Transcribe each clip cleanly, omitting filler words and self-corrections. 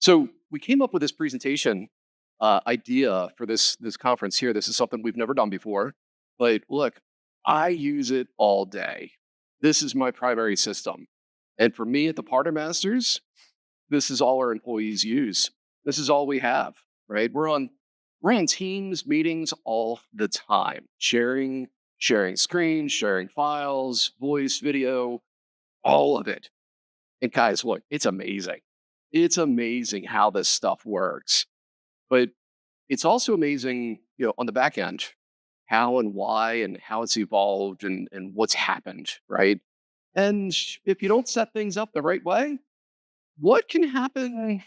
So we came up with this presentation idea for this conference here. This is something we've never done before, but look, I use it all day. This is my primary system, and for me at the Partner Masters, this is all our employees use. This is all we have, right? We're on Teams meetings all the time, sharing screens, sharing files, voice, video, all of it. And guys, look, it's amazing. It's amazing how this stuff works. But it's also amazing, on the back end, how and why and how it's evolved and what's happened, right? And if you don't set things up the right way, what can happen?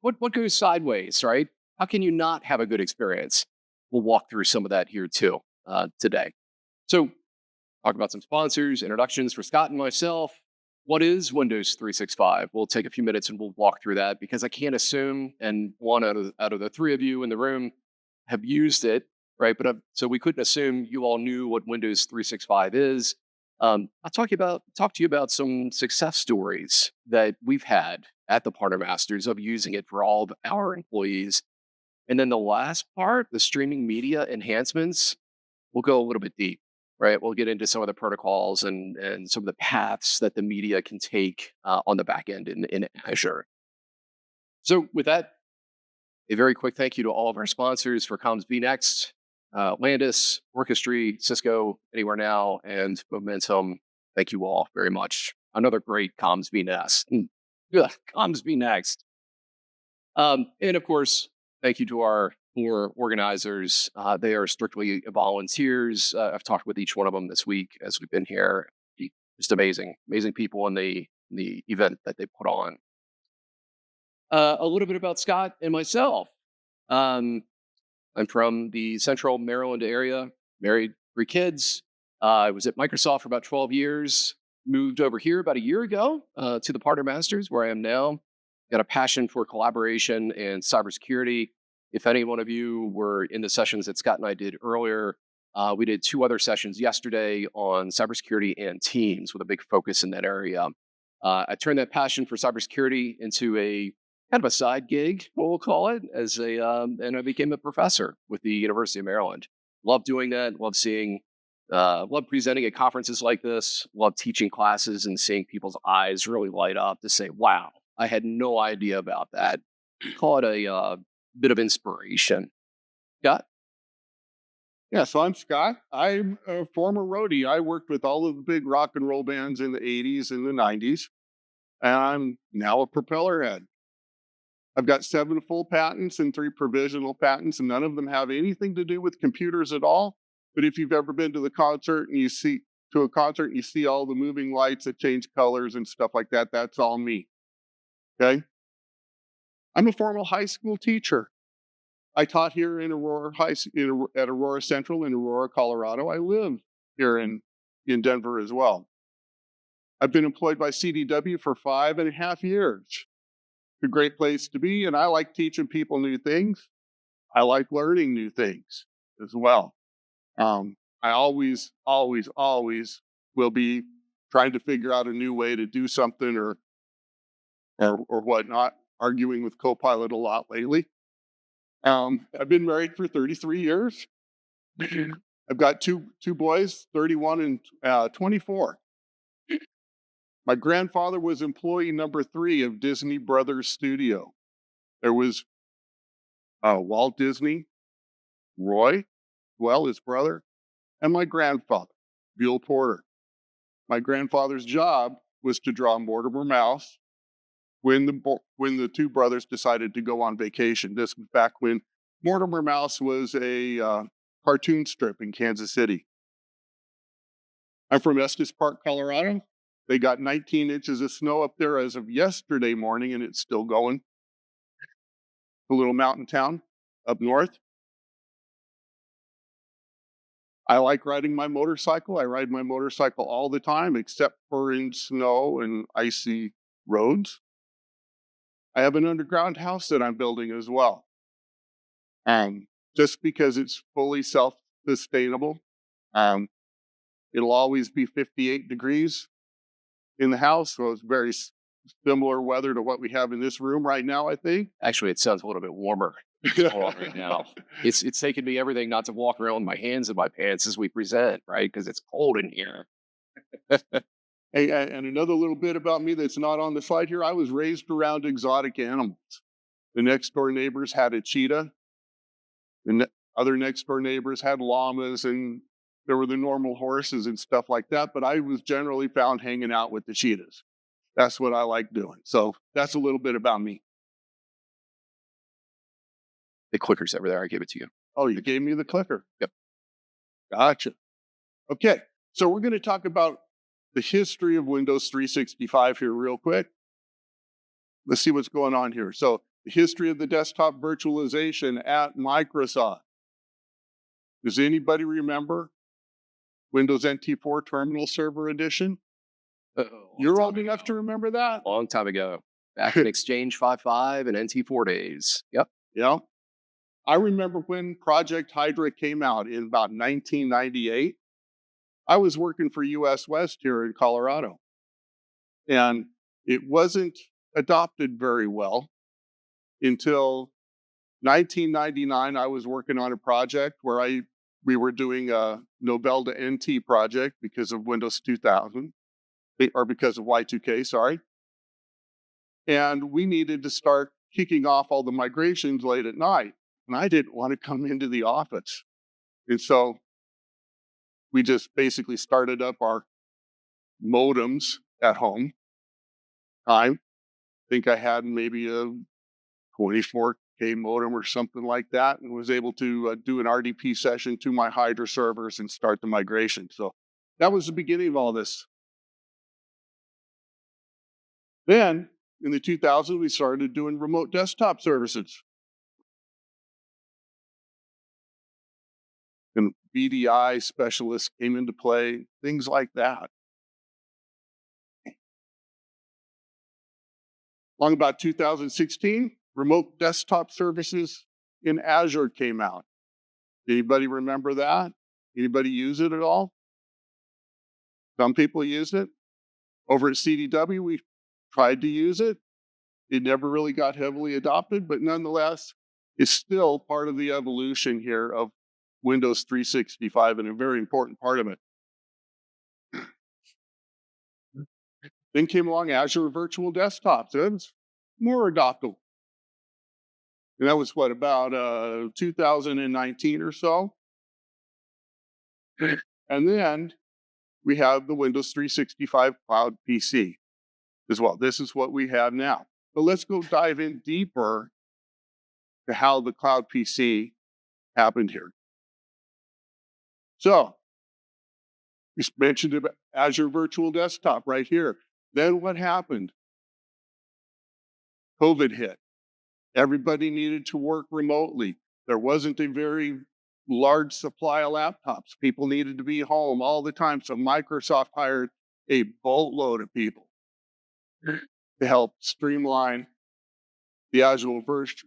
what goes sideways, right? How can you not have a good experience? We'll walk through some of that here too today. So talk about some sponsors, introductions for Scott and myself. What is Windows 365? We'll take a few minutes and we'll walk through that because I can't assume, and one out of the three of you in the room have used it, right? But so we couldn't assume you all knew what Windows 365 is. I'll talk to you about some success stories that we've had at the Partner Masters of using it for all of our employees. And then the last part, the streaming media enhancements, we'll go a little bit deep, right? We'll get into some of the protocols and some of the paths that the media can take on the back end in Azure. So with that, a very quick thank you to all of our sponsors for Comms Next, Landis, Orchestry, Cisco, Anywhere Now, and Momentum. Thank you all very much. Another great Comms Next. Comms Next. And of course, thank you to our 4 organizers. They are strictly volunteers. I've talked with each one of them this week as we've been here. Just amazing people in the event that they put on. A little bit about Scott and myself. I'm from the Central Maryland area, married, 3 kids. I was at Microsoft for about 12 years, moved over here about a year ago to the Partner Masters where I am now. Got a passion for collaboration and cybersecurity. If any one of you were in the sessions that Scott and I did earlier, we did 2 other sessions yesterday on cybersecurity and Teams with a big focus in that area. I turned that passion for cybersecurity into a kind of a side gig, what we'll call it, and I became a professor with the University of Maryland. Love doing that. Love presenting at conferences like this. Love teaching classes and seeing people's eyes really light up to say, "Wow, I had no idea about that." Call it a bit of inspiration. Scott? Yeah, so I'm Scott. I'm a former roadie. I worked with all of the big rock and roll bands in the 80s and the 90s, and I'm now a propeller head. I've got 7 full patents and 3 provisional patents, and none of them have anything to do with computers at all. But if you've ever been to a concert and you see all the moving lights that change colors and stuff like that, that's all me. Okay? I'm a former high school teacher. I taught here in at Aurora Central in Aurora, Colorado. I live here in Denver as well. I've been employed by CDW for 5.5 years. It's a great place to be, and I like teaching people new things. I like learning new things as well. I always will be trying to figure out a new way to do something or whatnot, arguing with Copilot a lot lately. I've been married for 33 years. I've got two boys, 31 and 24. My grandfather was employee number 3 of Disney Brothers Studio. There was Walt Disney, Roy, his brother, and my grandfather, Bill Porter. My grandfather's job was to draw Mortimer Mouse when the 2 brothers decided to go on vacation. This was back when Mortimer Mouse was a cartoon strip in Kansas City. I'm from Estes Park, Colorado. They got 19 inches of snow up there as of yesterday morning, and it's still going. A little mountain town up north. I like riding my motorcycle. I ride my motorcycle all the time, except for in snow and icy roads. I have an underground house that I'm building as well. Just because it's fully self-sustainable. It'll always be 58 degrees in the house, so it's very similar weather to what we have in this room right now, I think. Actually, it sounds a little bit warmer. What's going on right now? It's taken me everything not to walk around with my hands in my pants as we present, right? Because it's cold in here. Hey, and another little bit about me that's not on the slide here, I was raised around exotic animals. The next door neighbors had a cheetah. Other next door neighbors had llamas, and there were the normal horses and stuff like that. But I was generally found hanging out with the cheetahs. That's what I like doing. So that's a little bit about me. The clicker's over there. I give it to you. Oh, you gave me the clicker. Yep. Gotcha. Okay. So we're going to talk about the history of Windows 365 here, real quick. Let's see what's going on here. So, the history of the desktop virtualization at Microsoft. Does anybody remember Windows NT4 Terminal Server Edition? You're old enough to remember that? Long time ago. Back in Exchange 5.5 and NT4 days. Yep. Yeah. I remember when Project Hydra came out in about 1998. I was working for US West here in Colorado, and it wasn't adopted very well until 1999. I was working on a project where we were doing a Nobel to NT project because of Windows 2000, or because of Y2K, sorry. And we needed to start kicking off all the migrations late at night. And I didn't want to come into the office. And so we just basically started up our modems at home. I think I had maybe a 24K modem or something like that, and was able to do an RDP session to my Hydra servers and start the migration. So that was the beginning of all this. Then in the 2000s, we started doing remote desktop services. And BDI specialists came into play, things like that. Along about 2016, remote desktop services in Azure came out. Anybody remember that? Anybody use it at all? Some people used it. Over at CDW, we tried to use it. It never really got heavily adopted, but nonetheless, it's still part of the evolution here of Windows 365 and a very important part of it. Then came along Azure Virtual Desktop. So it was more adoptable. And that was what, about 2019 or so? And then we have the Windows 365 Cloud PC as well. This is what we have now. But let's go dive in deeper to how the Cloud PC happened here. So we mentioned about Azure Virtual Desktop right here. Then what happened? COVID hit. Everybody needed to work remotely. There wasn't a very large supply of laptops. People needed to be home all the time. So Microsoft hired a boatload of people to help streamline the Azure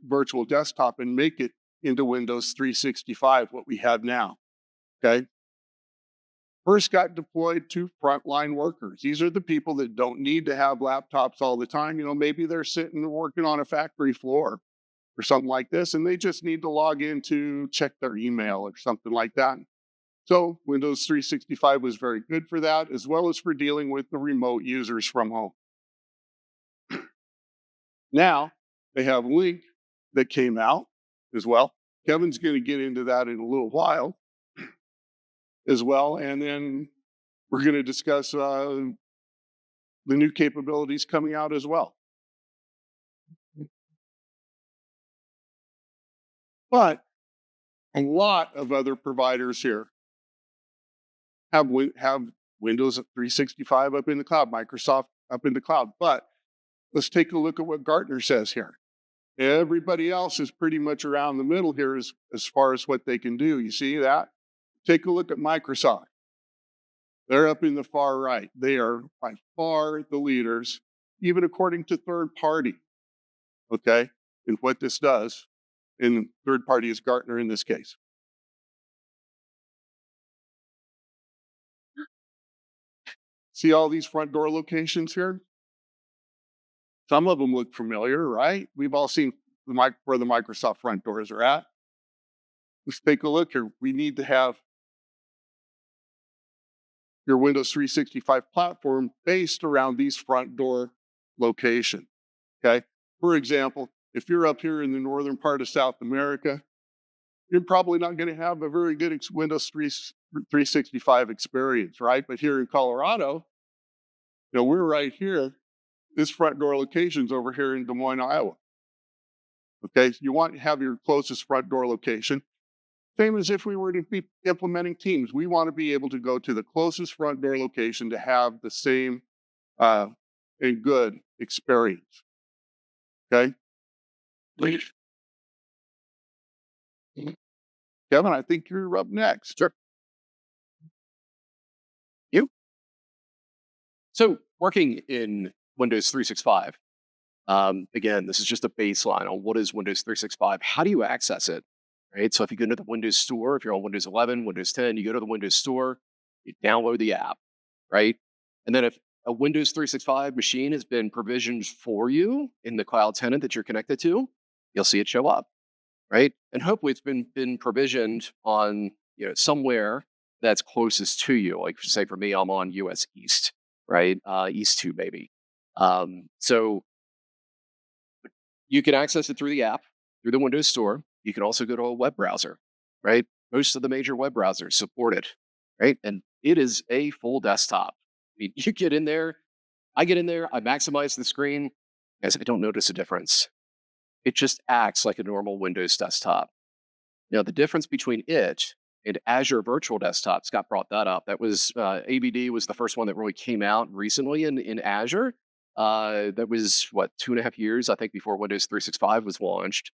Virtual Desktop and make it into Windows 365, what we have now. Okay. First got deployed to frontline workers. These are the people that don't need to have laptops all the time. Maybe they're sitting working on a factory floor or something like this, and they just need to log in to check their email or something like that. So Windows 365 was very good for that, as well as for dealing with the remote users from home. Now they have Link that came out as well. Kevin's going to get into that in a little while as well. And then we're going to discuss the new capabilities coming out as well. But a lot of other providers here have Windows 365 up in the cloud, Microsoft up in the cloud. But let's take a look at what Gartner says here. Everybody else is pretty much around the middle here as far as what they can do. You see that? Take a look at Microsoft. They're up in the far right. They are by far the leaders, even according to third party, okay, and what this does. And third party is Gartner in this case. See all these front door locations here? Some of them look familiar, right? We've all seen where the Microsoft front doors are at. Let's take a look here. We need to have your Windows 365 platform based around these front door locations. Okay. For example, if you're up here in the northern part of South America, you're probably not going to have a very good Windows 365 experience, right? But here in Colorado, we're right here. This front door location's over here in Des Moines, Iowa. Okay, so you want to have your closest front door location. Same as if we were to be implementing Teams. We want to be able to go to the closest front door location to have the same uh, and good experience. Okay, please, Kevin, I think you're up next. Sure. You. So working in Windows 365, again, this is just a baseline on what is Windows 365. How do you access it? Right. So if you go to the Windows Store, if you're on Windows 11, Windows 10, you go to the Windows Store, you download the app, right? And then if a Windows 365 machine has been provisioned for you in the cloud tenant that you're connected to, you'll see it show up, right? And hopefully it's been provisioned on somewhere that's closest to you. Like say for me, I'm on US East, right? East 2 maybe. So you can access it through the app, through the Windows Store. You can also go to a web browser, right? Most of the major web browsers support it, right? And it is a full desktop. I mean, you get in there, I get in there, I maximize the screen. Guys, I don't notice a difference. It just acts like a normal Windows desktop. Now, the difference between it and Azure Virtual Desktop, Scott brought that up. That was AVD was the first one that really came out recently in Azure. That was what 2.5 years, I think, before Windows 365 was launched.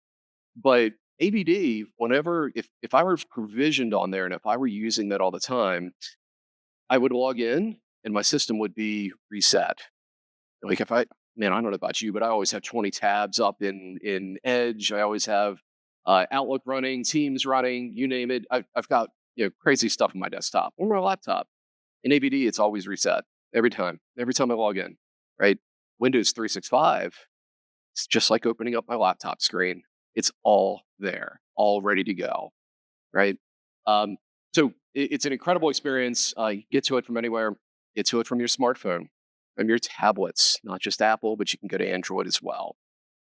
But AVD, whenever if I were provisioned on there and if I were using that all the time, I would log in and my system would be reset. Like if I man, I don't know about you, but I always have 20 tabs up in Edge. I always have Outlook running, Teams running, you name it. I've got crazy stuff on my desktop or my laptop. In AVD, it's always reset every time. Every time I log in, right? Windows 365, it's just like opening up my laptop screen. It's all there, all ready to go, right? Um, so it's an incredible experience. You get to it from anywhere. Get to it from your smartphone, from your tablets, not just Apple, but you can go to Android as well,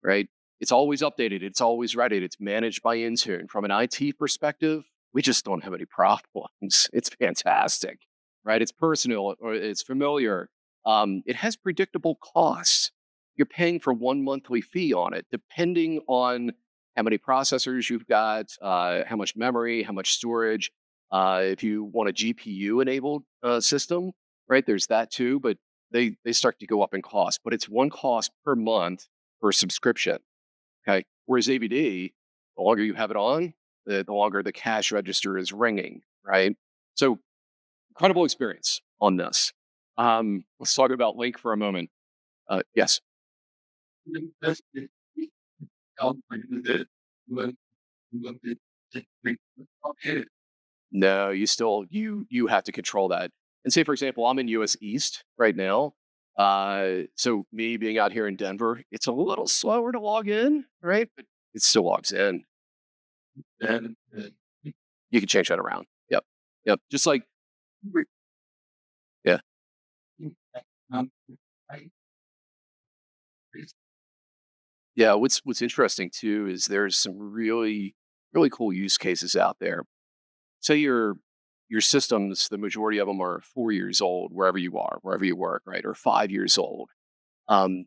right? It's always updated. It's always ready. It's managed by Intune. From an IT perspective, we just don't have any problems. It's fantastic, right? It's personal or it's familiar. It has predictable costs. You're paying for one monthly fee on it, depending on how many processors you've got, how much memory, how much storage. If you want a GPU enabled system, right? There's that too, but they start to go up in cost. But it's one cost per month per subscription. Okay. Whereas AVD, the longer you have it on, the longer the cash register is ringing, right? So incredible experience on this. Let's talk about Link for a moment. Yes. No, you have to control that. And say, for example, I'm in US East right now. So me being out here in Denver, it's a little slower to log in, right? But it still logs in. And you can change that around. Yep. Yep. Just like yeah. Yeah, what's interesting too is there's some really cool use cases out there. Say your systems, the majority of them are 4 years old wherever you are, wherever you work, right, or 5 years old. Um,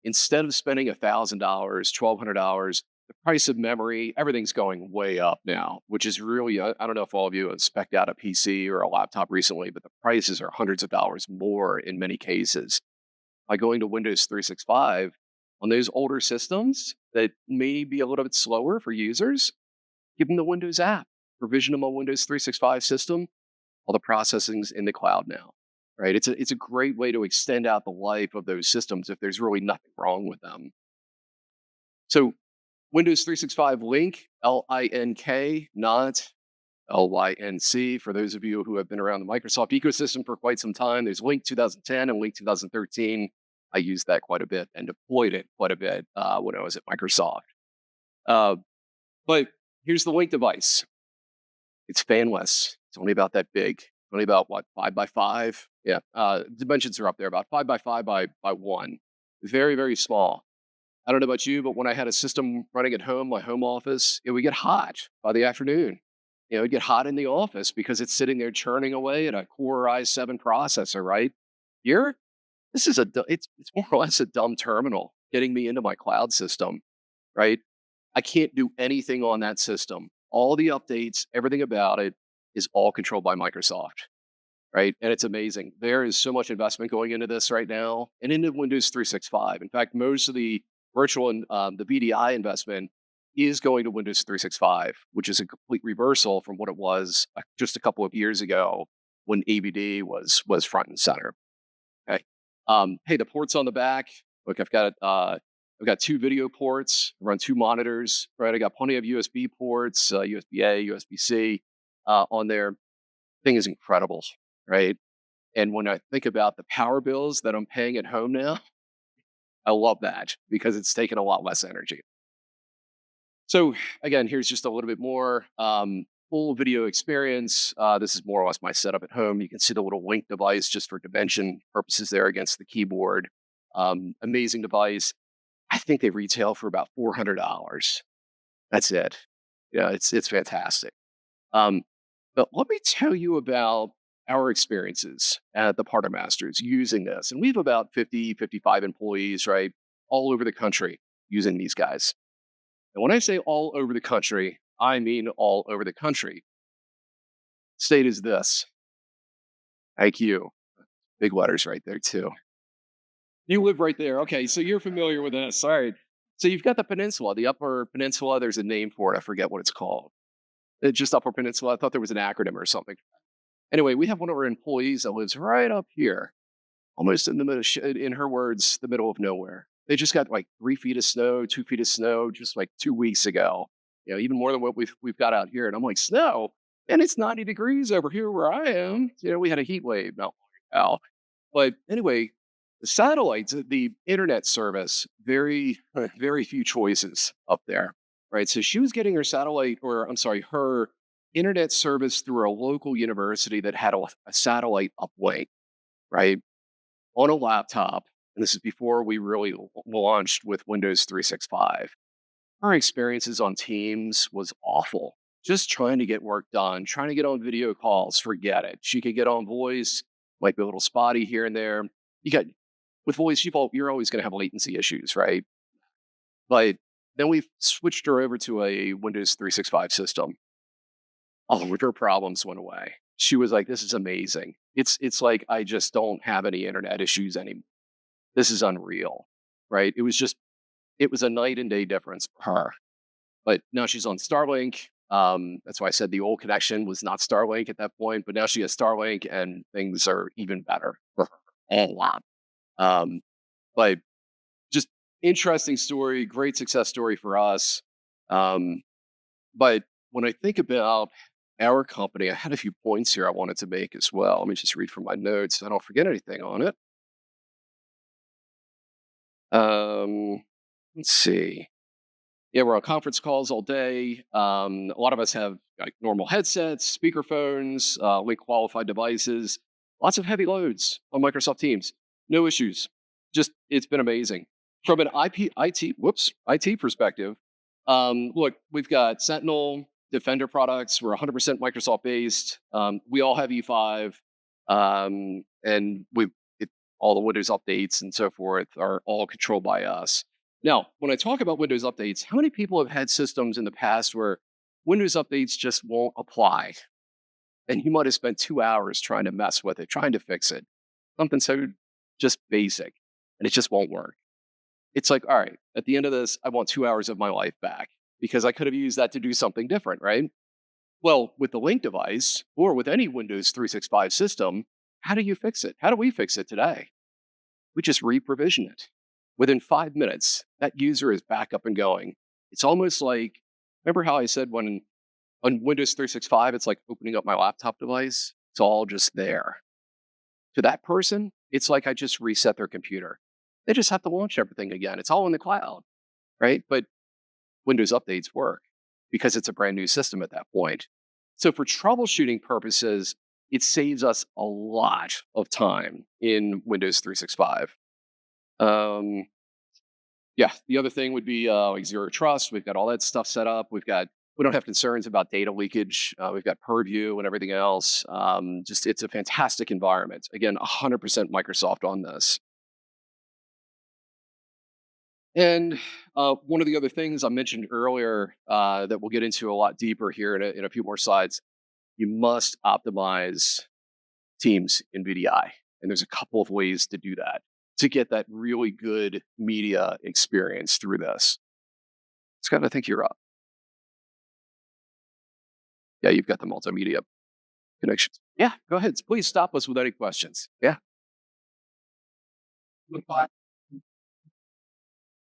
instead of spending $1,000, $1,200, the price of memory, everything's going way up now, which is really I don't know if all of you have specced out a PC or a laptop recently, but the prices are hundreds of dollars more in many cases by going to Windows 365 on those older systems that may be a little bit slower for users, give them the Windows app, provision them on Windows 365 system. All the processing's in the cloud now, right? It's a great way to extend out the life of those systems if there's really nothing wrong with them. So Windows 365 Link, Link, not Lync. For those of you who have been around the Microsoft ecosystem for quite some time, there's Link 2010 and Link 2013. I used that quite a bit and deployed it quite a bit when I was at Microsoft. Uh, but here's the Link device. It's fanless. It's only about that big. Only about what, 5 by 5? Yeah. Dimensions are up there, about 5 by 5 by 1. Very, very small. I don't know about you, but when I had a system running at home, my home office, it would get hot by the afternoon. It'd get hot in the office because it's sitting there churning away at a Core i7 processor, right? Here, this is it's more or less a dumb terminal getting me into my cloud system, right? I can't do anything on that system. All the updates, everything about it is all controlled by Microsoft, right? And it's amazing. There is so much investment going into this right now and into Windows 365. In fact, most of the virtual and the VDI investment is going to Windows 365, which is a complete reversal from what it was just a couple of years ago when ABD was front and center. Okay. Hey, the ports on the back. Look, I've got two video ports. I run two monitors. Right, I got plenty of USB ports, USB A, USB C on there. Thing is incredible, right? And when I think about the power bills that I'm paying at home now, I love that because it's taking a lot less energy. So again, here's just a little bit more full video experience. This is more or less my setup at home. You can see the little Link device just for dimension purposes there against the keyboard. Amazing device. I think they retail for about $400. That's it. Yeah, it's fantastic. Um, but let me tell you about our experiences at the Partner Masters using this. And we have about 50, 55 employees, right, all over the country using these guys. And when I say all over the country, I mean all over the country. State is this. IQ. Big letters right there, too. You live right there. Okay, so you're familiar with this. All right. So you've got the peninsula, the Upper Peninsula. There's a name for it. I forget what it's called. Just Upper Peninsula. I thought there was an acronym or something. Anyway, we have one of our employees that lives right up here, almost in the middle, in her words, the middle of nowhere. They just got like 3 feet of snow, 2 feet of snow, just like 2 weeks ago. Even more than what we've got out here. And I'm like, snow, and it's 90 degrees over here where I am. We had a heat wave not long ago. But anyway, the satellites, the internet service, very very few choices up there, right? So she was getting her satellite, or I'm sorry, her internet service through a local university that had a satellite uplink, right, on a laptop. And this is before we really launched with Windows 365. Our experiences on Teams was awful. Just trying to get work done, trying to get on video calls, forget it. She could get on voice, might be a little spotty here and there. You got with voice, you're always going to have latency issues, right? But then we switched her over to a Windows 365 system. All of her problems went away. She was like, "This is amazing. It's like I just don't have any internet issues anymore. This is unreal." Right? It was a night and day difference for her. But now she's on Starlink. That's why I said the old connection was not Starlink at that point, but now she has Starlink and things are even better for her. A lot. Um, but just interesting story, great success story for us. Um, but when I think about our company, I had a few points here I wanted to make as well. Let me just read from my notes so I don't forget anything on it. Um, let's see. Yeah, we're on conference calls all day. A lot of us have like normal headsets, speakerphones, link qualified devices, lots of heavy loads on Microsoft Teams. No issues. Just it's been amazing. From an IT perspective, look, we've got Sentinel, Defender products. We're 100% Microsoft based. We all have E5, and all the Windows updates and so forth are all controlled by us. Now, when I talk about Windows updates, how many people have had systems in the past where Windows updates just won't apply? And you might have spent 2 hours trying to mess with it, trying to fix it. Something so just basic, and it just won't work. It's like, all right, at the end of this, I want 2 hours of my life back because I could have used that to do something different, right? Well, with the Link device or with any Windows 365 system, how do you fix it? How do we fix it today? We just re-provision it. Within 5 minutes, that user is back up and going. It's almost like, remember how I said when on Windows 365, it's like opening up my laptop device? It's all just there. To that person, it's like I just reset their computer. They just have to launch everything again. It's all in the cloud, right? But Windows updates work because it's a brand new system at that point. So for troubleshooting purposes, it saves us a lot of time in Windows 365. Um, yeah, the other thing would be like zero trust. We've got all that stuff set up. We don't have concerns about data leakage. We've got Purview and everything else. Just it's a fantastic environment. Again, 100% Microsoft on this. And one of the other things I mentioned earlier that we'll get into a lot deeper here in a few more slides, you must optimize Teams in VDI. And there's a couple of ways to do that to get that really good media experience through this. Scott, I think you're up. Yeah, you've got the multimedia connections. Yeah, go ahead. Please stop us with any questions. Yeah.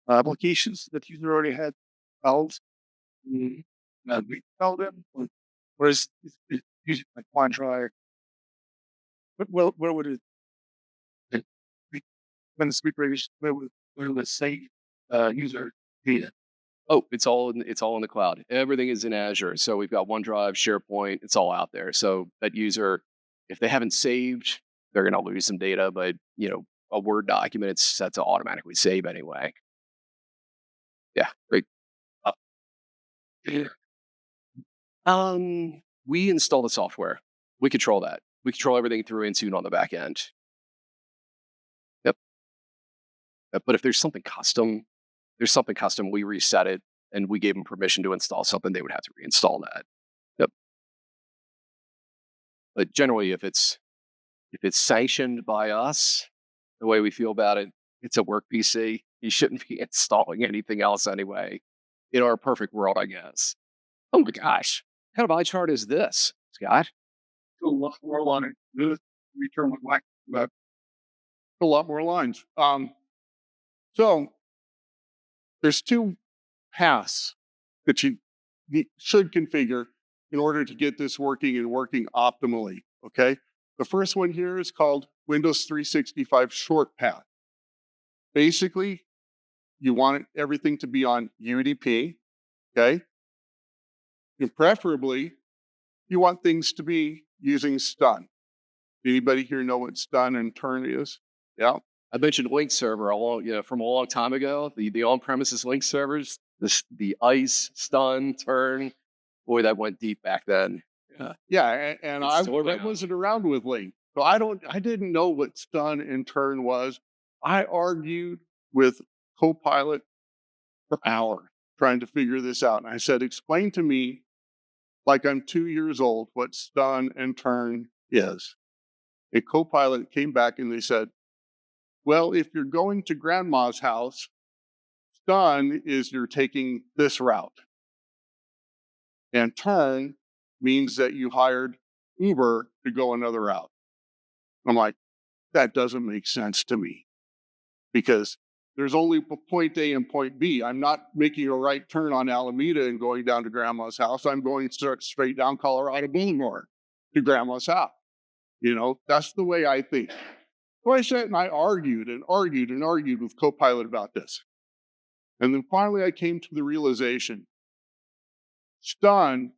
Applications that you already had installed, reinstall them, or is using like OneDrive? But where would it be- when the speed rate where would it save user data? Oh, it's all in the cloud. Everything is in Azure. So we've got OneDrive, SharePoint, it's all out there. So that user, if they haven't saved, they're gonna lose some data, but a Word document, it's set to automatically save anyway. Yeah, great. Uh, yeah. We install the software. We control that. We control everything through Intune on the back end. Yep. But if there's something custom, we reset it and we gave them permission to install something, they would have to reinstall that. Yep. But generally, if it's sanctioned by us, the way we feel about it, it's a work PC. You shouldn't be installing anything else anyway. In our perfect world, I guess. Oh my gosh. What kind of eye chart is this, Scott? A lot more lines. Return with black, but a lot more lines. So there's two paths that you should configure in order to get this working and working optimally. Okay. The first one here is called Windows 365 short path. Basically, you want everything to be on UDP. Okay. And preferably, you want things to be using stun. Anybody here know what stun and turn is? Yeah. I mentioned link server from a long time ago. The on-premises link servers, the ice, stun, turn. Boy, that went deep back then. Yeah, Yeah, and it's still I around. wasn't around with Link, so I didn't know what stun and turn was. I argued with Copilot for hours trying to figure this out, and I said, "Explain to me, like I'm 2 years old, what stun and turn is." A Copilot came back and they said, "Well, if you're going to grandma's house, stun is you're taking this route, and turn means that you hired Uber to go another route." I'm like, that doesn't make sense to me because there's only point A and point B. I'm not making a right turn on Alameda and going down to grandma's house. I'm going straight down Colorado Boulevard to grandma's house. That's the way I think. So I sat and I argued and argued and argued with Copilot about this. And then finally I came to the realization stun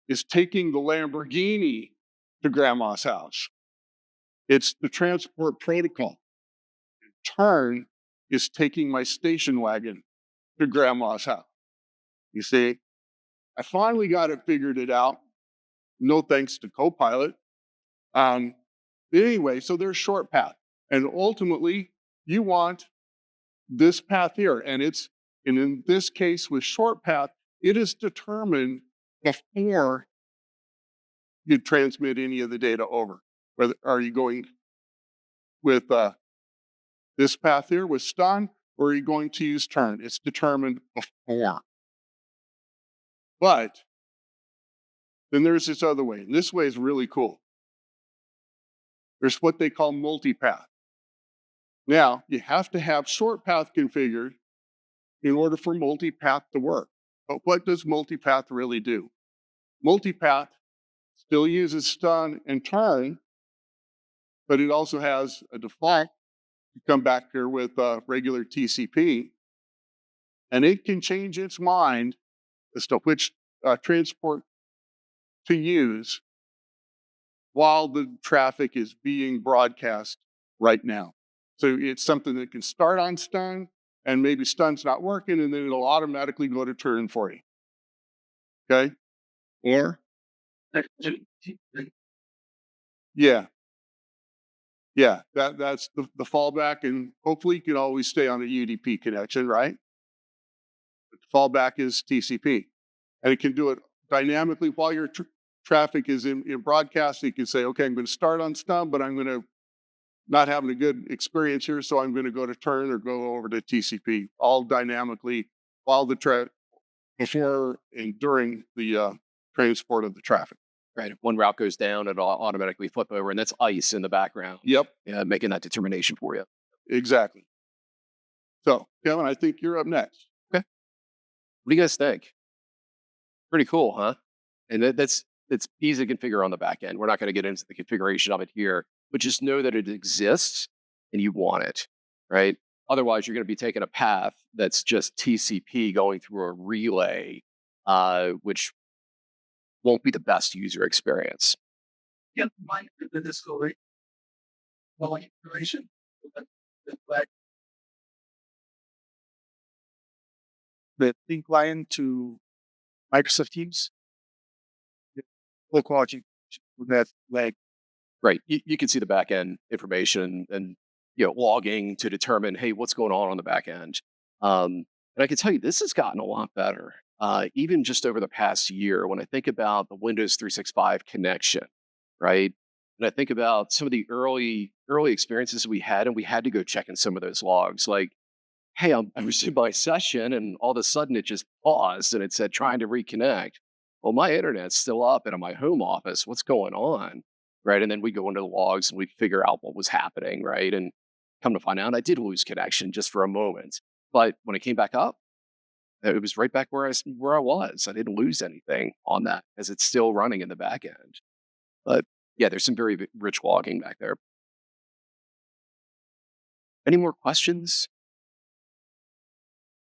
is taking the Lamborghini to grandma's house. It's the transport protocol. Turn is taking my station wagon to grandma's house. You see, I finally got it figured it out. No thanks to Copilot. Um, anyway, so there's short path. And ultimately, you want this path here. And in this case with short path, it is determined before you transmit any of the data over. Whether are you going with this path here with stun, or are you going to use turn? It's determined before. But then there's this other way, and this way is really cool. There's what they call multipath. Now, you have to have short path configured in order for multipath to work. But what does multipath really do? Multipath still uses stun and turn, but it also has a default You come back here with regular TCP, and it can change its mind as to which transport to use while the traffic is being broadcast right now. So it's something that can start on stun, and maybe stun's not working, and then it'll automatically go to turn for you. Okay. Or yeah, yeah, that's the fallback, and hopefully you can always stay on a UDP connection, right? But the fallback is TCP, and it can do it dynamically while your traffic is in broadcast. You can say, okay, I'm going to start on stun, but I'm going to not having a good experience here, so I'm going to go to turn or go over to TCP, all dynamically while the before and during the transport of the traffic. Right. If one route goes down, it'll automatically flip over, and that's ICE in the background. Yep, Yeah, making that determination for you. exactly. So, Kevin, I think you're up next. Okay. What do you guys think? Pretty cool, huh? And that's easy to configure on the back end. We're not going to get into the configuration of it here, but just know that it exists and you want it, right? Otherwise, you're going to be taking a path that's just TCP going through a relay, which won't be the best user experience. Yeah, mine did this go right. Well, information. Like the thin client to Microsoft Teams, low quality with that like Right. You can see the back end information and logging to determine, hey, what's going on the back end. And I can tell you, this has gotten a lot better, even just over the past year. When I think about the Windows 365 connection, right, and I think about some of the early experiences we had, and we had to go check in some of those logs, like, hey, I was in my session and all of a sudden it just paused and it said trying to reconnect. Well, my internet's still up and in my home office. What's going on? Right. And then we go into the logs and we figure out what was happening. Right. And come to find out, I did lose connection just for a moment. But when I came back up, it was right back where I was. I didn't lose anything on that as it's still running in the back end. But yeah, there's some very rich logging back there. Any more questions?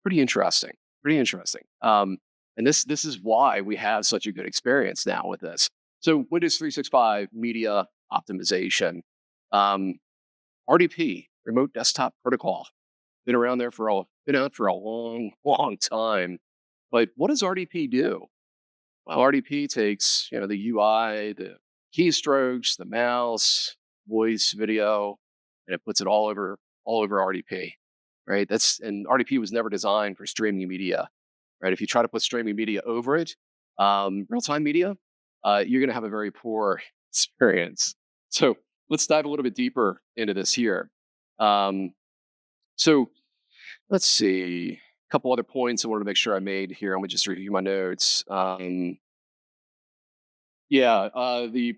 Pretty interesting. Pretty interesting. And this is why we have such a good experience now with this. So Windows 365 media optimization, um, RDP, Remote Desktop Protocol, been out for a long, long time. But what does RDP do? Well, RDP takes the UI, the keystrokes, the mouse, voice, video, and it puts it all over RDP, right? And RDP was never designed for streaming media, right? If you try to put streaming media over it, real time media, you're going to have a very poor experience. So let's dive a little bit deeper into this here. Um, so let's see. A couple other points I wanted to make sure I made here. I'm going to just review my notes. The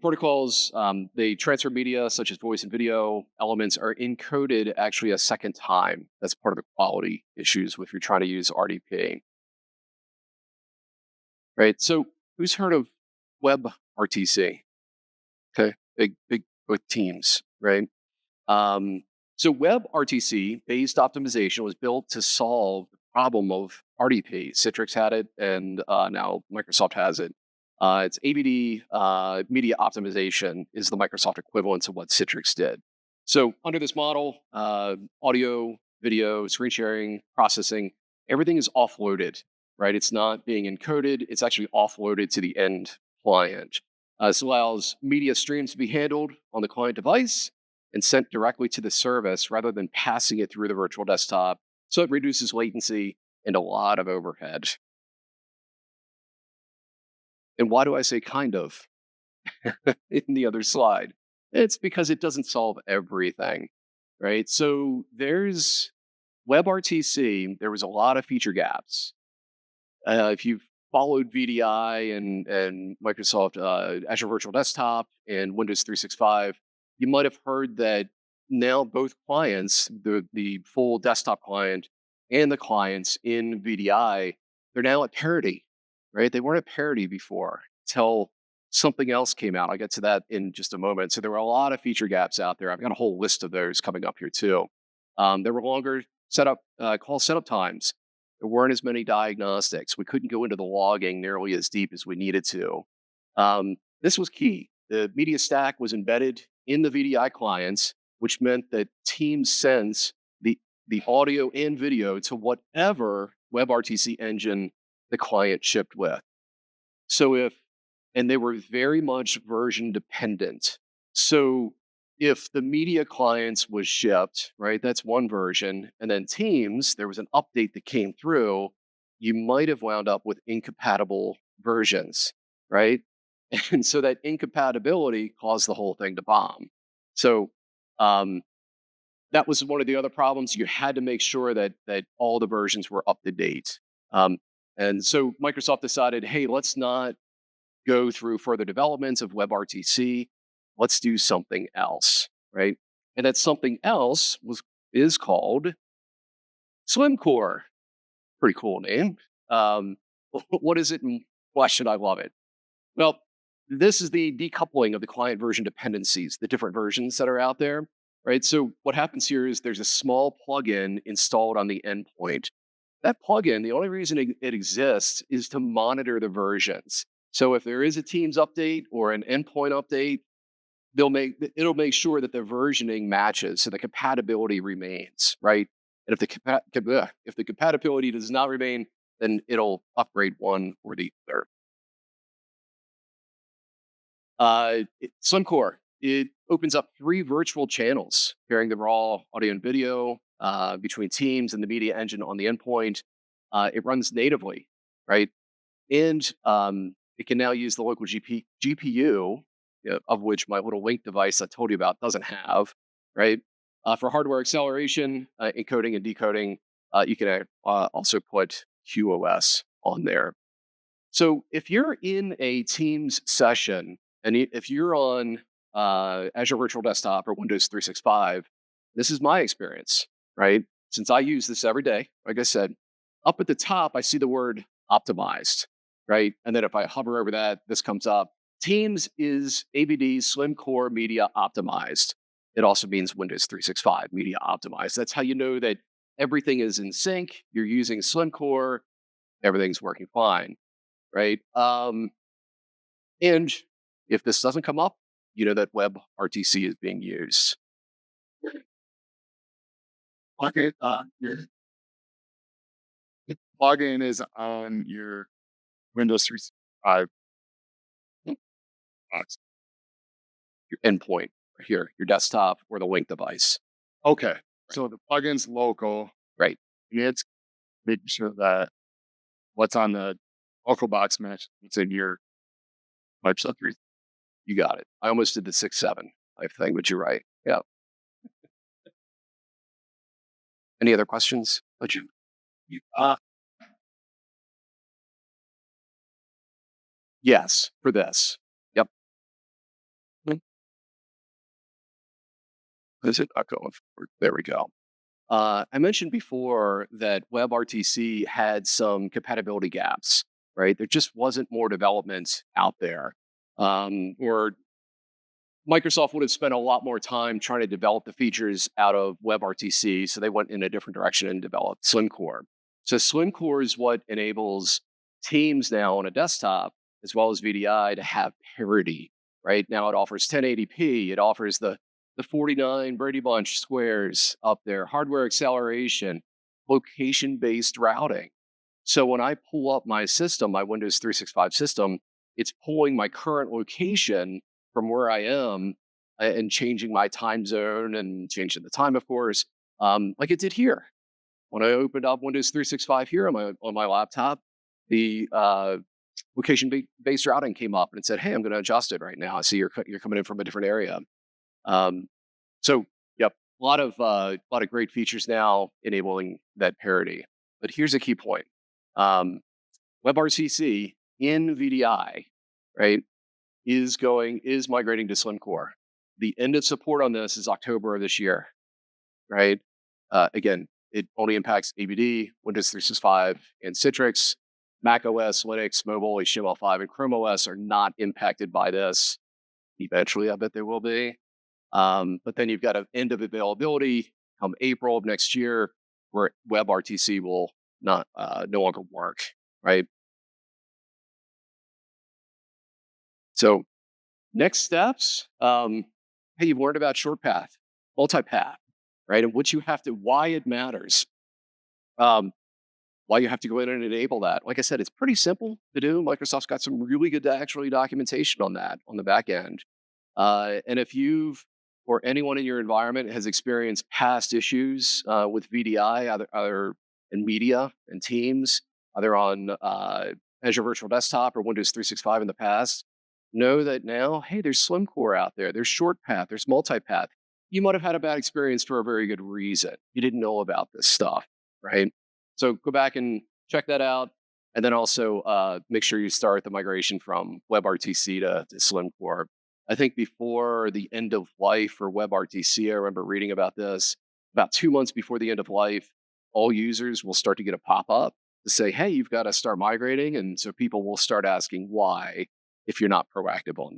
protocols, they transfer media such as voice and video elements are encoded actually a second time. That's part of the quality issues if you're trying to use RDP. Right. So who's heard of WebRTC? Okay. Big with Teams, right? Um, so WebRTC based optimization was built to solve the problem of RDP. Citrix had it, and now Microsoft has it. It's AVD media optimization is the Microsoft equivalent to what Citrix did. So under this model, audio, video, screen sharing, processing, everything is offloaded, right? It's not being encoded. It's actually offloaded to the end client. This allows media streams to be handled on the client device and sent directly to the service rather than passing it through the virtual desktop. So it reduces latency and a lot of overhead. And why do I say kind of in the other slide? It's because it doesn't solve everything, right? So there's WebRTC, there was a lot of feature gaps. If you've followed VDI and Microsoft Azure Virtual Desktop and Windows 365, you might have heard that now both clients, the full desktop client and the clients in VDI, they're now at parity, right? They weren't at parity before until something else came out. I'll get to that in just a moment. So there were a lot of feature gaps out there. I've got a whole list of those coming up here too. There were longer call setup times. There weren't as many diagnostics. We couldn't go into the logging nearly as deep as we needed to. This was key. The media stack was embedded in the VDI clients, which meant that Teams sends the audio and video to whatever WebRTC engine the client shipped with. And they were very much version dependent. So if the media clients was shipped, right, that's one version, and then Teams, there was an update that came through, you might have wound up with incompatible versions, right? And so that incompatibility caused the whole thing to bomb. So um, that was one of the other problems. You had to make sure that all the versions were up to date. Um, and so Microsoft decided, hey, let's not go through further developments of WebRTC. Let's do something else, right? And that something else is called SlimCore. Pretty cool name. Um, what is it in question? I love it. Well, this is the decoupling of the client version dependencies, the different versions that are out there, right? So what happens here is there's a small plugin installed on the endpoint. That plugin, the only reason it exists is to monitor the versions. So if there is a Teams update or an endpoint update, it'll make sure that the versioning matches, so the compatibility remains, right? And if the compatibility does not remain, then it'll upgrade one or the other. SlimCore, it opens up 3 virtual channels pairing the raw audio and video between Teams and the media engine on the endpoint. It runs natively, right? And it can now use the local GPU, of which my little Link device I told you about doesn't have, right? For hardware acceleration, encoding and decoding, you can also put QoS on there. So if you're in a Teams session, and if you're on Azure Virtual Desktop or Windows 365, this is my experience, right? Since I use this every day, like I said, up at the top, I see the word optimized, right? And then if I hover over that, this comes up. Teams is AVD Slim Core Media Optimized. It also means Windows 365 Media Optimized. That's how you know that everything is in sync. You're using Slim Core, everything's working fine, right? And if this doesn't come up, you know that WebRTC is being used. Okay. Plugin is on your Windows 365 box. Your endpoint here, your desktop or the Link device. Okay. So the plugin's local. Right. And it's making sure that what's on the local box match what's in your Microsoft 3. You got it. I almost did the 6.7 type thing, but you're right. Yeah. Any other questions? But yes, for this. Yep. Is it not going forward? There we go. I mentioned before that WebRTC had some compatibility gaps, right? There just wasn't more development out there. Or Microsoft would have spent a lot more time trying to develop the features out of WebRTC, so they went in a different direction and developed SlimCore. So SlimCore is what enables Teams now on a desktop, as well as VDI, to have parity. Right now, it offers 1080p. It offers the 49 Brady Bunch squares up there, hardware acceleration, location-based routing. So when I pull up my system, my Windows 365 system, it's pulling my current location from where I am and changing my time zone and changing the time, of course, like it did here. When I opened up Windows 365 here on my laptop, the location-based routing came up and it said, "Hey, I'm going to adjust it right now. I see you're coming in from a different area." So, yep, a lot of great features now enabling that parity. But here's a key point: WebRTC in VDI, right, is migrating to SlimCore. The end of support on this is October of this year, right? Again, it only impacts ABD, Windows 365, and Citrix. Mac OS, Linux, mobile, HTML5, and Chrome OS are not impacted by this. Eventually, I bet they will be. But then you've got an end of availability come April of next year, where WebRTC will not no longer work, right? So next steps, hey, you've learned about short path, multi-path, right? And what you have to, why it matters, um, why you have to go in and enable that. Like I said, it's pretty simple to do. Microsoft's got some really good actually documentation on that on the back end. And if you've or anyone in your environment has experienced past issues with VDI, either in media and Teams, either on Azure Virtual Desktop or Windows 365 in the past, know that now, hey, there's Slim Core out there, there's Short Path, there's Multipath. You might have had a bad experience for a very good reason. You didn't know about this stuff, right? So go back and check that out. And then also make sure you start the migration from WebRTC to Slim Core. I think before the end of life for WebRTC, I remember reading about this, about 2 months before the end of life, all users will start to get a pop-up to say, hey, you've got to start migrating. And so people will start asking why if you're not proactive on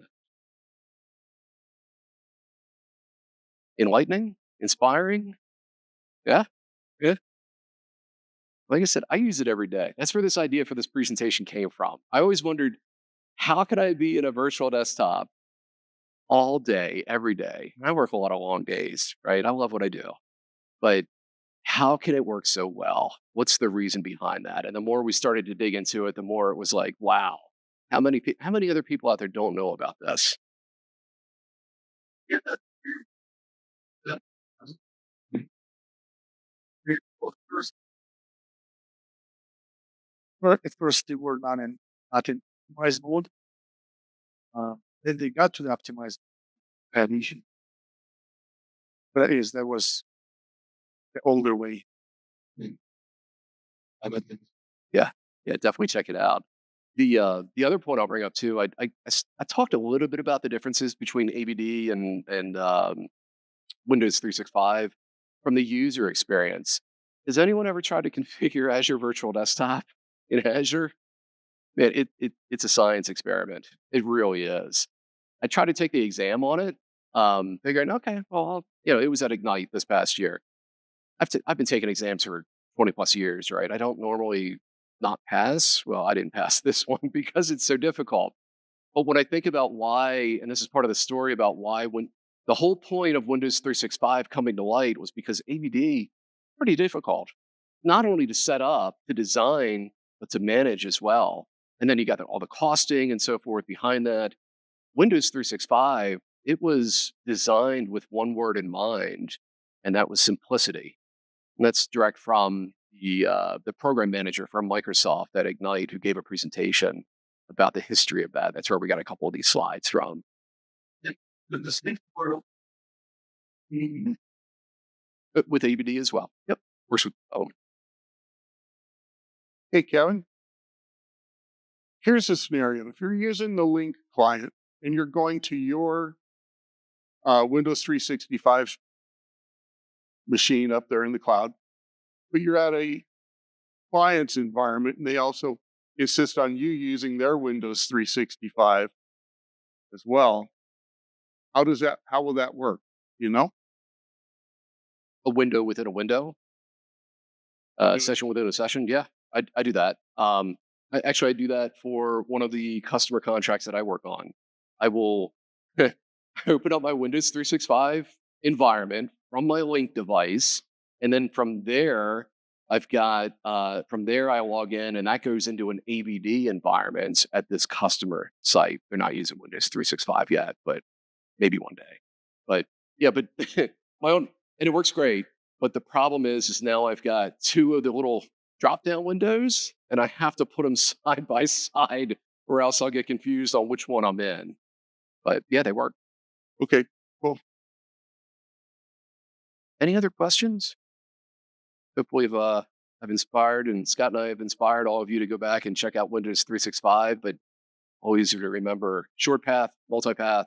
that. Enlightening? Inspiring? Yeah. Yeah. Like I said, I use it every day. That's where this idea for this presentation came from. I always wondered, how could I be in a virtual desktop all day, every day? I work a lot of long days, right? I love what I do. But how can it work so well? What's the reason behind that? And the more we started to dig into it, the more it was like, wow, how many other people out there don't know about this? Yeah, that, well, first they were not in optimized mode. Then they got to the optimized condition. But that was the older way. I bet. Yeah, yeah, definitely check it out. The other point I'll bring up too, I talked a little bit about the differences between AVD and Windows 365 from the user experience. Has anyone ever tried to configure Azure Virtual Desktop in Azure? Man, it's a science experiment. It really is. I tried to take the exam on it, figuring, okay, well, it was at Ignite this past year. I've been taking exams for 20 plus years, right? I don't normally not pass. Well, I didn't pass this one because it's so difficult. But when I think about why, and this is part of the story about why when the whole point of Windows 365 coming to light was because AVD pretty difficult, not only to set up, to design, but to manage as well. And then you got all the costing and so forth behind that. Windows 365, it was designed with one word in mind, and that was simplicity. And that's direct from the program manager from Microsoft at Ignite, who gave a presentation about the history of that. That's where we got a couple of these slides from. The distinct world. With ABD as well. Yep. Works with Hey, Kevin, here's a scenario. If you're using the Link client and you're going to your Windows 365 machine up there in the cloud, but you're at a client's environment and they also insist on you using their Windows 365 as well. How will that work? You know? a window within a window, Do- session within a session. Yeah, I do that. I do that for one of the customer contracts that I work on. I will open up my Windows 365 environment from my Link device, and then from there, from there I log in, and that goes into an AVD environment at this customer site. They're not using Windows 365 yet, but maybe one day. But yeah, but my own, and it works great. But the problem is now I've got two of the little drop down windows, and I have to put them side by side, or else I'll get confused on which one I'm in. But yeah, they work. Okay, cool. Any other questions? Hopefully, I've inspired, and Scott and I have inspired all of you to go back and check out Windows 365. But always to remember short path, multipath,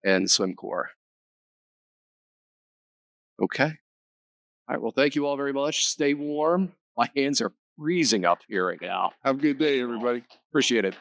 and Swim Core. Okay. All right. Well, thank you all very much. Stay warm. My hands are freezing up here right now. Have a good day, everybody. Appreciate it.